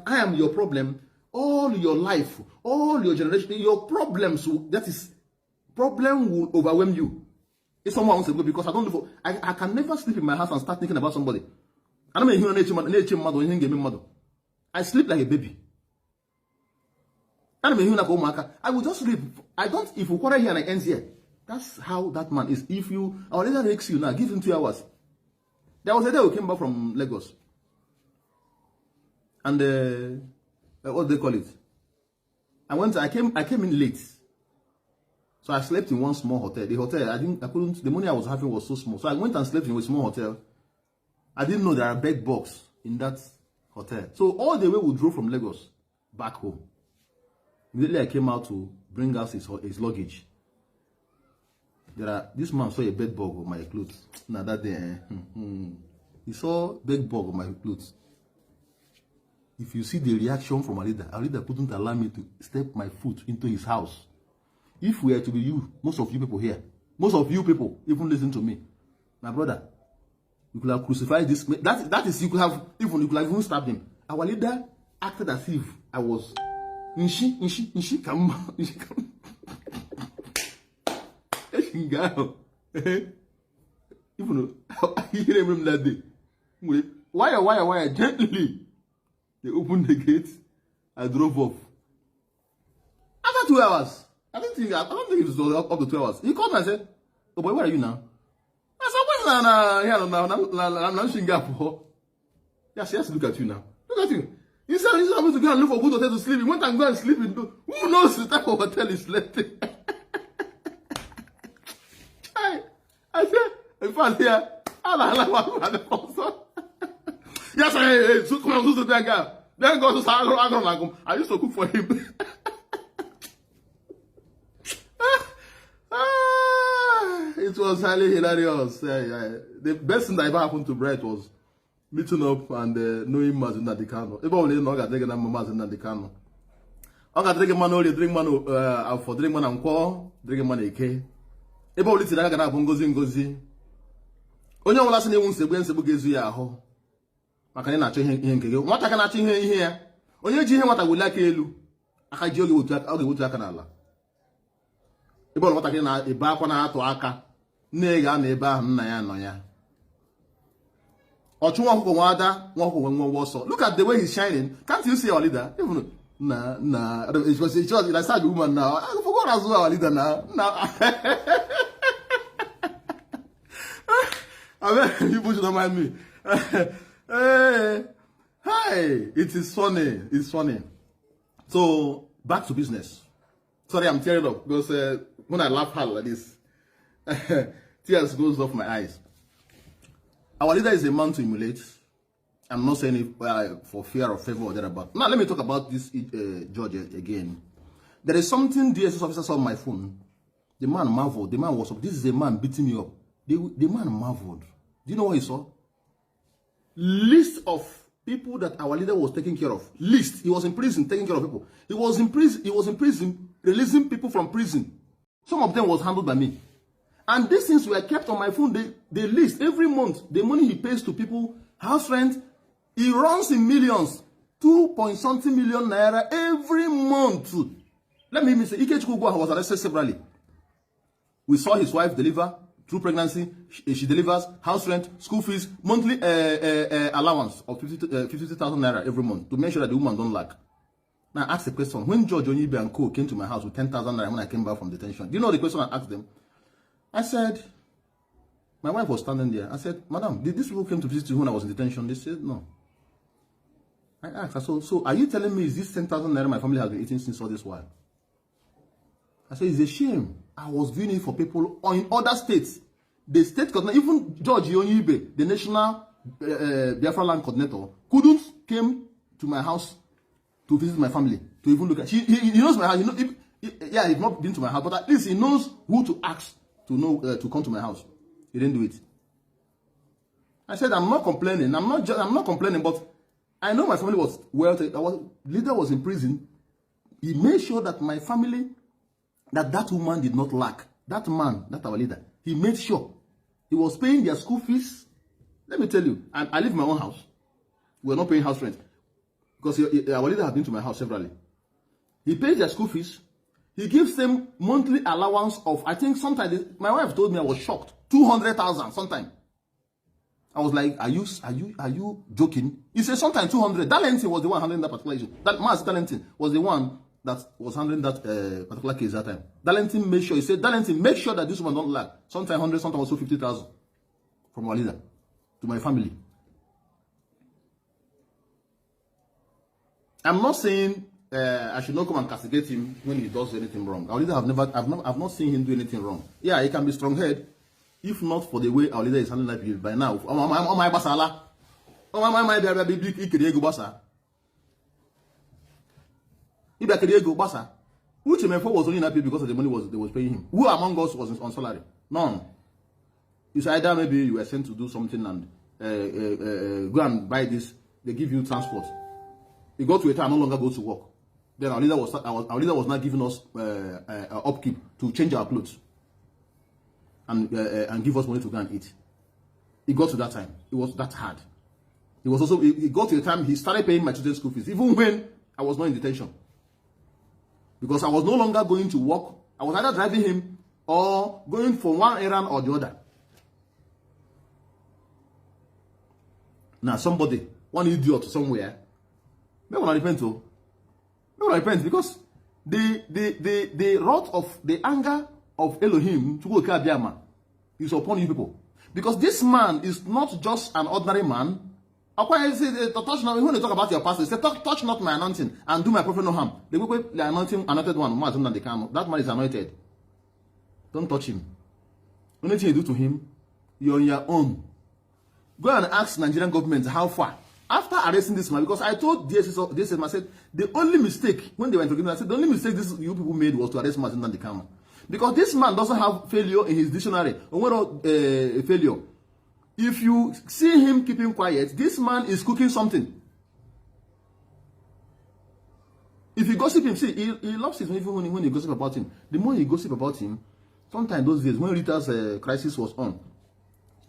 I am your problem, all your life, all your generation, your problems, that is, problem will overwhelm you. If someone wants to go, because I can never sleep in my house and start thinking about somebody. I sleep like a baby. I will just sleep. I don't, if you quarrel here and I end here, that's how that man is. If you, our leader makes you now, give him 2 hours. There was a day we came back from Lagos. And what do they call it? I came in late. So I slept in one small hotel. The hotel, the money I was having was so small. So I went and slept in a small hotel. I didn't know there are bed bugs in that hotel. So all the way we drove from Lagos back home. Immediately I came out to bring out his luggage. This man saw a bed bug on my clothes. Now that day, he saw bed bug on my clothes. If you see the reaction from our leader couldn't allow me to step my foot into his house. If we are to be you, most of you people here, most of you people even listen to me, my brother, you could have crucified this. That is, you could have even stabbed him. Our leader acted as if I was. Come. Even I hear him that day. Why? Gently. They opened the gate. I drove off. After 2 hours, I don't think it was up to 2 hours. He called me and said, "Oh boy, where are you now?" I said, "Where's I'm Singapore." Yes, look at you now. Look at you. He said he's supposed to go and look for a good hotel to sleep. He went and go and sleep in. Who knows the type of hotel he slept in? I said, in fact, here, yes, hey, so come on, that guy. Then go to I used to cook for him. It was highly hilarious. The best thing that ever happened to Brett was meeting up and knowing Mazi Nnamdi Kanu. Even when you know that they get Mazi Nnamdi Kanu. I got drink man only drink man for drink man and call drink man eke. Ebe oli tira ga na bụ ngozi onye ọbụla sị na ewu nsegbu ga-ezu ya ahụ maka na na-achọ ihe nke gị nwata ka na-achọ ihe ya onye ji ihe nwata wuli aka elu aka ji oge wotu aka n'ala ebe ọla nwatakịrị na-ebe akwa na-atụ aka nne ga na ebe ahụ nna ya nọ ya ọchụ nwa ọkụkọ nwa nwa ọsọ. Look at the way he's shining. Can't you see our leader? Even it was like sad woman now. I forgot as well our leader now. I mean, people should not mind me. Hey, it is funny. It's funny. So back to business. Sorry, I'm tearing up because when I laugh hard like this, tears goes off my eyes. Our leader is a man to emulate. I'm not saying it for fear or favor or thereabout. Now let me talk about this judge again. There is something DSS officer saw on my phone. The man marveled. The man was up. This is a man beating me up. The man marveled. Do you know what he saw? List of people that our leader was taking care of. List. He was in prison taking care of people. He was in prison releasing people from prison. Some of them was handled by me. And these things were kept on my phone. They list every month. The money he pays to people, house rent, he runs in millions. 2 point something million naira every month. Let me even say, Ikechukwu was arrested severally. We saw his wife deliver through pregnancy. She delivers house rent, school fees, monthly allowance of 50,000 naira every month to make sure that the woman don't lack. Now I asked the question, when George Onyibe and co came to my house with 10,000 naira when I came back from detention, do you know the question I asked them? I said, my wife was standing there. I said, Madam, did these people come to visit you when I was in detention? They said, no. I asked, so are you telling me is this 10,000 naira my family has been eating since all this while? I said, it's a shame. I was doing it for people in other states. The state coordinator, even George Onyibe, the national Biafra land coordinator, couldn't came to my house to visit my family, to even look at. He knows my house. You know, yeah, he's not been to my house, but at least he knows who to ask to know to come to my house. He didn't do it. I said, I'm not complaining. I'm not complaining, but I know my family was well. Leader was in prison. He made sure that my family, that woman did not lack. That man, that our leader, he made sure he was paying their school fees. Let me tell you, I live in my own house. We're not paying house rent because our leader has been to my house severally. He pays their school fees. He gives them monthly allowance of, I think sometimes, my wife told me, I was shocked, 200,000 sometimes. I was like, are you joking? He said sometimes 200. Darlington was the one handling that particular issue. That Mazi Darlington was the one that was handling that particular case that time. Darlington made sure, he said, Darlington, make sure that this one don't lack. Sometimes 100, sometimes also 50,000 from our leader to my family. I'm not saying I should not come and castigate him when he does anything wrong. Our leader I've not seen him do anything wrong. Yeah, he can be strong-headed, if not for the way our leader is handling life by now. Oh my basala. Oh my big ikediego basa. Ibakediego basa. Which was only happy because of the money they was paying him. Who among us was on salary? None. It's either maybe you were sent to do something and go and buy this. They give you transport. You go to a time, no longer go to work. Then our leader was not giving us upkeep to change our clothes and give us money to go and eat. It got to that time. It was that hard. It was also, it got to a time he started paying my children's school fees, even when I was not in detention. Because I was no longer going to work. I was either driving him or going for one errand or the other. Now somebody, one idiot somewhere, may want to repent because the wrath of the anger of Elohim to go is upon you people. Because this man is not just an ordinary man. When they talk about your pastor, they say, touch not my anointing and do my prophet no harm. The anointed one, Mazi Nnamdi Kanu, that man is anointed. Don't touch him. Only thing you do to him, you're on your own. Go and ask Nigerian government how far. After arresting this man, because I told DSS, I said, the only mistake, when they were interrogating, I said, the only mistake you people made was to arrest Mazi Nnamdi Kanu. Because this man doesn't have failure in his dictionary. Failure. If you see him keeping quiet, this man is cooking something. If you gossip him, see, he loves it even when you gossip about him. The more you gossip about him, sometimes those days, when Rita's crisis was on,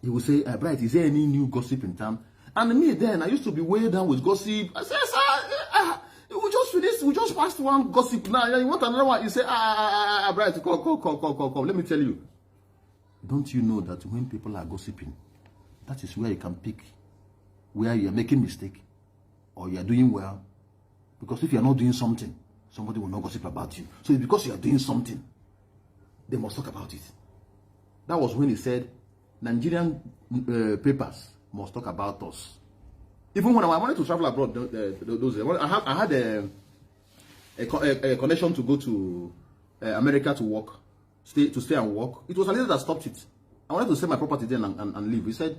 he would say, Bright, is there any new gossip in town? And me then, I used to be way down with gossip. I said, sir, we just finished, we just passed one gossip. Now, you want another one? You say, Bright, come. Let me tell you. Don't you know that when people are gossiping, that is where you can pick where you are making mistake or you are doing well. Because if you are not doing something, somebody will not gossip about you. So it's because you are doing something, they must talk about it. That was when he said, Nigerian papers must talk about us. Even when I wanted to travel abroad, those days, I had a connection to go to America to work, stay and work. It was a leader that stopped it. I wanted to sell my property then and leave. He said,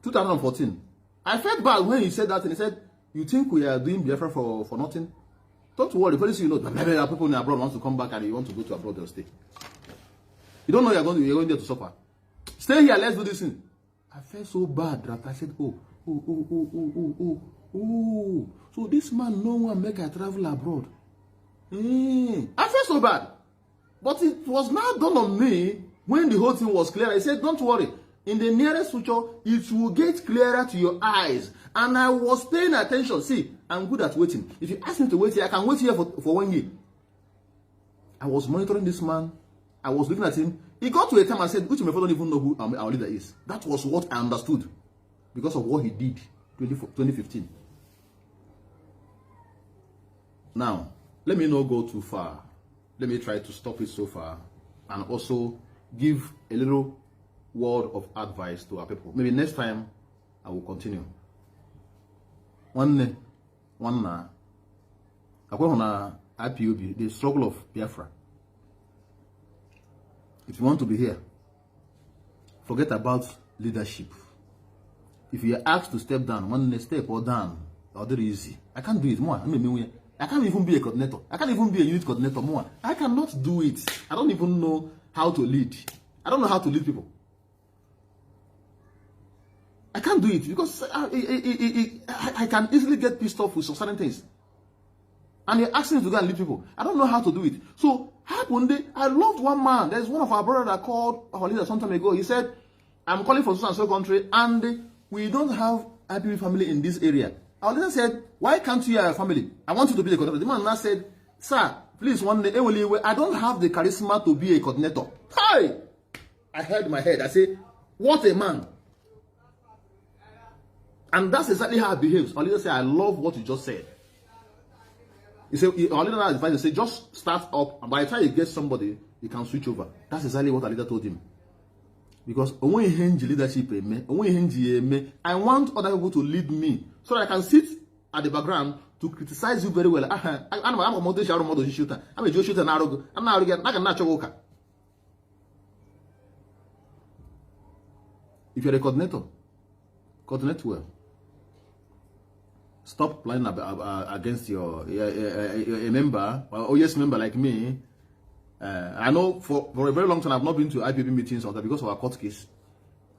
2014. I felt bad when he said that, and he said, you think we are doing Biafra for nothing? Don't worry, very soon you know, people in abroad want to come back and you want to go to abroad, they'll stay. You don't know you're going there to suffer. Stay here, let's do this thing. I felt so bad that I said, oh. So this man no one make I travel abroad. I felt so bad. But it was not done on me when the whole thing was clear. I said, don't worry. In the nearest future, it will get clearer to your eyes. And I was paying attention. See, I'm good at waiting. If you ask me to wait here, I can wait here for 1 year. I was monitoring this man. I was looking at him. He got to a time I said, which my father don't even know who our leader is. That was what I understood because of what he did 2015. Now, let me not go too far. Let me try to stop it so far and also give a little word of advice to our people. Maybe next time I will continue. One IPOB, the struggle of Biafra. If you want to be here, forget about leadership. If you are asked to step down, one step or down, other easy. I can't do it more. I can't even be a coordinator. I can't even be a unit coordinator more. I cannot do it. I don't even know how to lead. I don't know how to lead people. I can't do it because I can easily get pissed off with some certain things. And you're asking me to go and lead people. I don't know how to do it. So, I loved one man. There's one of our brothers that called our leader some time ago. He said, I'm calling for so and so country, and we don't have IPOB family in this area. Our leader said, why can't you have a family? I want you to be the coordinator. The man now said, sir, please, one day, I don't have the charisma to be a coordinator. Hi! I held my head. I said, what a man. And that's exactly how it behaves. Our leader said, I love what you just said. He said, our leader now advised, he said, just start up, and by the time you get somebody, you can switch over. That's exactly what our leader told him. Because when you change leadership, I want other people to lead me so that I can sit at the background to criticize you very well. I'm a motor shooter. I'm a Joe shooter. I'm not arrogant. I can natural worker. If you're a coordinator, coordinate well. Stop playing against a member, or OS member like me. I know for a very long time I've not been to IPOB meetings because of our court case.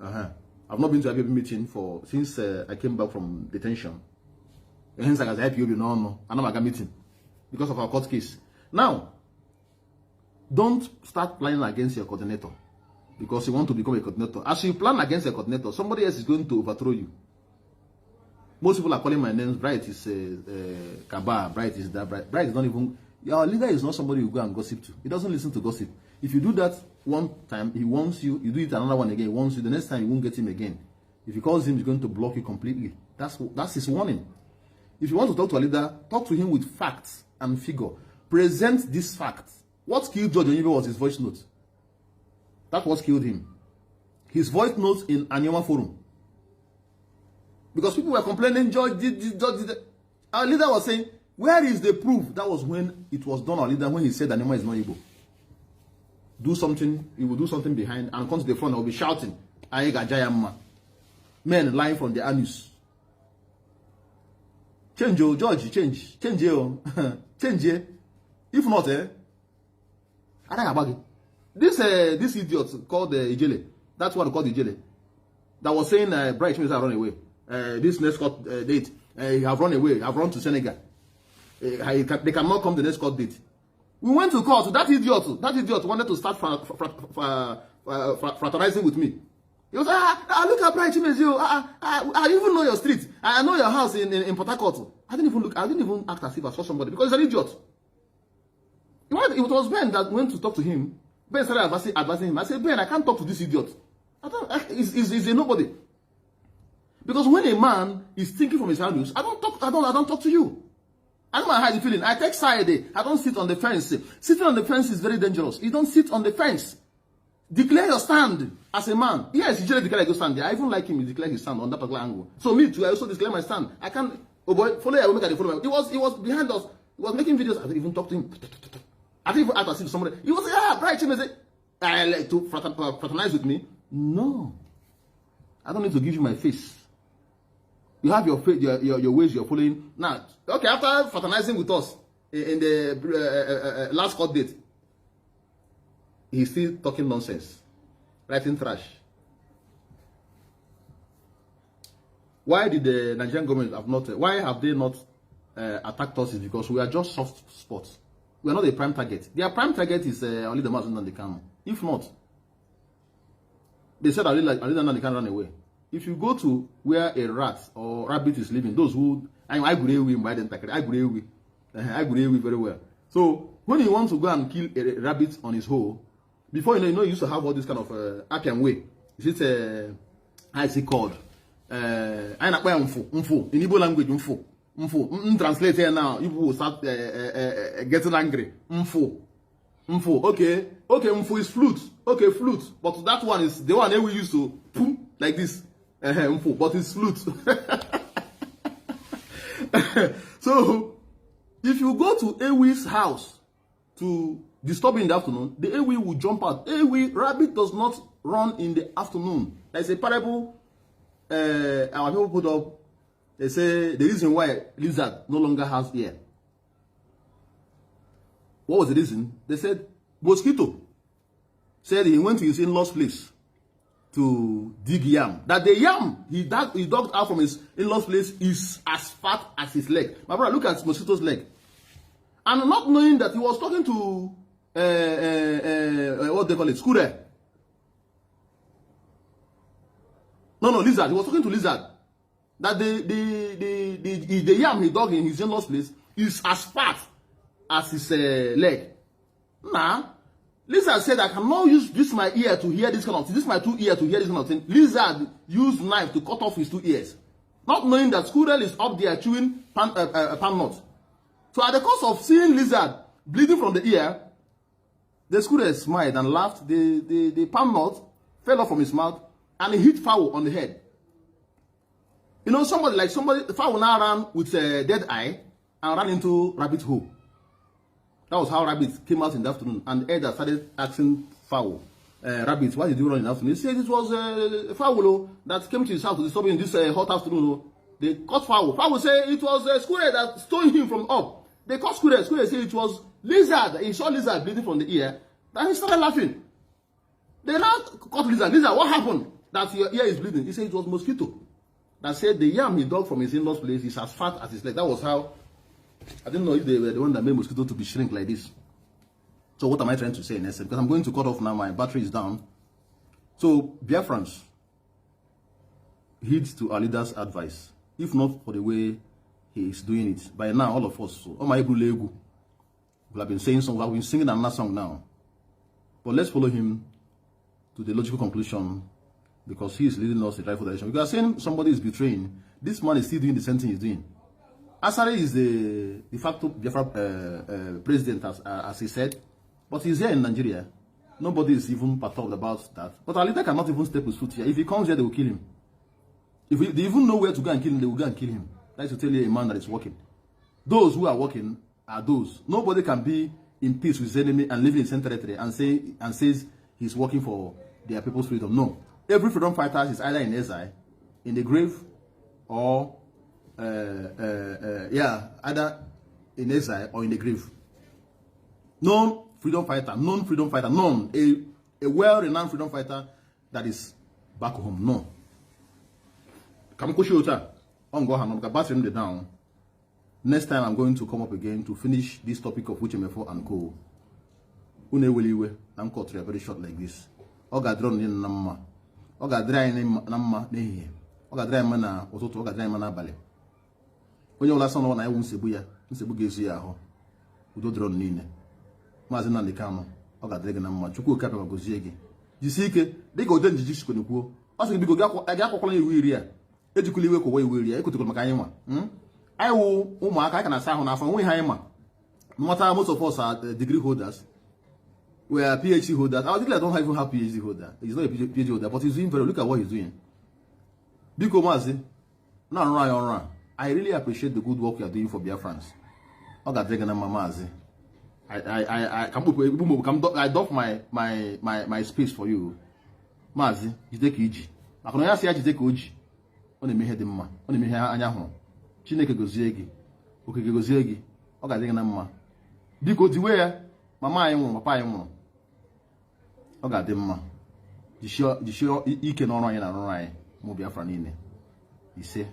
I've not been to IPOB meeting since I came back from detention. Hence, as IPOB no, I'm not meeting because of our court case. Now, don't start planning against your coordinator because you want to become a coordinator. As you plan against a coordinator, somebody else is going to overthrow you. Most people are calling my names. Bright is Kaba. Bright is that. Bright is not even. Your leader is not somebody you go and gossip to. He doesn't listen to gossip. If you do that one time, he wants you. You do it another one again, he wants you. The next time, you won't get him again. If he calls him, he's going to block you completely. That's his warning. If you want to talk to a leader, talk to him with facts and figure. Present this fact. What killed George Onyebe was his voice note. That's what killed him. His voice notes in Anyama Forum. Because people were complaining, George did. Our leader was saying, where is the proof? That was when it was done, our leader, when he said Anyama is not able. Do something, he will do something behind, and come to the front and will be shouting, men lying from the anus. Change, oh, George, change, oh. Change, eh? If not, I don't have this idiot called Ijele, that's what they called Ijele, that was saying Bright Chimeza run away. This next court date, have run away, have run to Senegal. They cannot come to the next court date. We went to court. That idiot wanted to start fraternizing with me. He was look at Bright Chimeza. I even know your street. I know your house in Port Harcourt. I didn't even act as if I saw somebody because he's an idiot. It was Ben that went to talk to him. Ben started advising him. I said, Ben, I can't talk to this idiot. He's a nobody. Because when a man is thinking from his values, I don't talk to you. I don't know how you feeling. I take side. I don't sit on the fence. Sitting on the fence is very dangerous. You don't sit on the fence. Declare your stand as a man. Yes, he just declared your stand. I even like him. He declared his stand on that particular angle. So me too. I also declare my stand. I can't. Oh boy, follow. I will make a follow. He was behind us. He was making videos. I didn't even talk to him. I didn't even act as if somebody. He was Bright Chimeza. I like to fraternize with me. No, I don't need to give you my face. You have your ways you're following. Now, okay, after fraternizing with us in the last court date, he's still talking nonsense, writing trash. Why did the Nigerian government why have they not attacked us? Is because we are just soft spots. We are not a prime target. Their prime target is only the Mazi Nnamdi Kanu. If not, they said only Nnamdi Kanu run away. If you go to where a rat or rabbit is living, those who I agree with very well. So when he wants to go and kill a rabbit on his hole, before you know, he used to have all this kind of Apian way. Is it how is it called? In Igbo language, translate here now. You will start getting angry. Okay, is flute. Okay, flute. But that one is the one that we used to boom like this. But it's flute. So, if you go to Ewi's house to disturb in the afternoon, the Ewi will jump out. Ewi, rabbit does not run in the afternoon. There's a parable our people put up. They say the reason why lizard no longer has ear. What was the reason? They said mosquito. Said he went to his in-law's place to dig yam. That the yam he dug out from his in-law's place is as fat as his leg. My brother, look at mosquito's leg. And not knowing that he was talking to what they call it, squirrel. No, lizard. He was talking to lizard. That the yam he dug in his in-law's place is as fat as his leg. Nah, lizard said, I cannot use my ear to hear this kind of thing. This is my 2 ears to hear this kind of thing. Lizard used knife to cut off his 2 ears, not knowing that squirrel is up there chewing palm nut. So at the cost of seeing lizard bleeding from the ear, the squirrel smiled and laughed. The palm nut fell off from his mouth and he hit fowl on the head. You know, the fowl now ran with a dead eye and ran into rabbit hole. That was how rabbit came out in the afternoon, and Eda started asking fowl, rabbit, why did you run in the afternoon? He said it was a fowl that came to his house to disturb him this hot afternoon. They caught fowl. Fowl said it was a squirrel that stole him from up. They caught squirrel. Squirrel said it was lizard. He saw lizard bleeding from the ear. Then he started laughing. They now caught lizard. Lizard, what happened that your ear is bleeding? He said it was mosquito. That said the yam he dug from his in-law's place is as fat as his leg. That was how. I didn't know if they were the one that made mosquito to be shrink like this. So what am I trying to say in essence? Because I'm going to cut off now. My battery is down. So Biafrans, heed to our leader's advice. If not for the way he is doing it, by now all of us, so all my will have been saying something. I've been singing another song now. But let's follow him to the logical conclusion, because he is leading us in the rightful direction. We are saying somebody is betraying. This man is still doing the same thing he's doing. Asare is the de facto Biafra president, as he said, but he's here in Nigeria. Nobody is even perturbed about that. But our leader cannot even step his foot here. If he comes here, they will kill him. If they even know where to go and kill him, they will go and kill him. That's to tell you a man that is working. Those who are working are those. Nobody can be in peace with his enemy and live in his territory and says he's working for their people's freedom. No. Every freedom fighter is either in exile, in the grave, or either in exile or in the grave. Known freedom fighter, none. A well-renowned freedom fighter that is back home. No. Next time I'm going to come up again to finish this topic of Uchemefo and Co. I'm cut very short like this. Oga drone in Namma. Oga dry in Namma nehe. Oga dry mana ototo oga dry mana bale. Onye ola son na ewu nsebu ya, nsebu ga-ezu ya ahụ. Udo drone niile. Mazi Nnamdi Kanu, oga dry gị na mma. Chukwu oke papa gozie gị. Jisi ike, dịka ode njiji sikoni kwuo. Ọ sị gị biko ga-akwụkwala iwu iri a. Ejikula iwe kwa iwu iri a. Ekotekwa maka anyị nwa. Anyị wụ ụmụaka ka na-asa ahụ n'afọ nwe ha anyị ma. Nwata, most of us are degree holders. We are PhD holders. Our degree don't even have PhD holder. He's not a PhD holder, but he's doing very. Look at what he's doing. Biko Mazi, I really appreciate the good work you are doing for Biafrans. I doff my space for you. Mazi, you take easy. I can say you take oji. On the mehe ma. On the mehe anyaho. Chineke goziegi. Oke goziegi. Oga dega na mma. Biko the way mama anyị nwụrụ, papa anyị nwụrụ. Ọ ga-adị mma. Jisio ike n'ọrụ anyị na ọrụ anyị mụ Biafra niile. Ise.